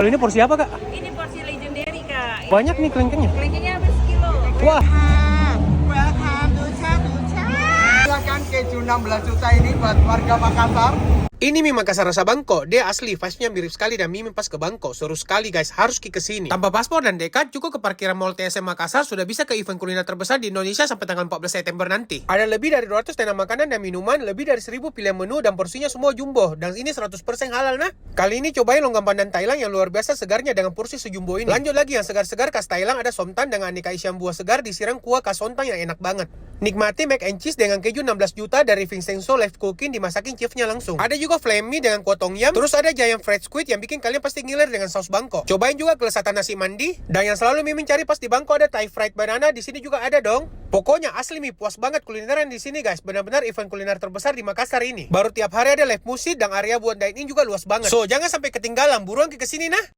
Kalau ini porsi apa, Kak? Ini porsi legendary, Kak. Banyak nih kelengkengnya. Kelengkengnya habis kilo. Wah, Welcome to Catuca. Silakan keju 16 juta ini buat warga Makassar. ini mie Makassar rasa Bangko. Dia asli, vibes-nya mirip sekali dan mie pas ke Bangko. Seru sekali guys, harus ke sini. Tanpa paspor dan dekat, cukup ke parkiran Mall TSM Makassar sudah bisa ke event kuliner terbesar di Indonesia sampai tanggal 14 September nanti. Ada lebih dari 200 tenan makanan dan minuman, lebih dari 1000 pilihan menu dan porsinya semua jumbo. Dan ini 100% halal nah. Kali ini cobain longgam pandan Thailand yang luar biasa segarnya dengan porsi sejumbo ini. Lanjut lagi yang segar-segar khas Thailand, ada somtan dengan aneka isian buah segar disiram kuah khas sontang yang enak banget. Nikmati mac and cheese dengan keju 16 juta dari Vincenzo Live Cooking dimasakin chefnya langsung. Ada juga flame mie dengan kuah tom yum. Terus ada giant fried squid yang bikin kalian pasti ngiler dengan saus Bangko. Cobain juga kelezatan nasi mandi. Dan yang selalu mimin cari pas di Bangko ada Thai fried banana. Di sini juga ada dong. Pokoknya asli mie puas banget kulineran di sini guys. Benar-benar event kuliner terbesar di Makassar ini. Baru tiap hari ada live musik dan area buat dine-in juga luas banget. So jangan sampai ketinggalan. Buruan ke sini nah.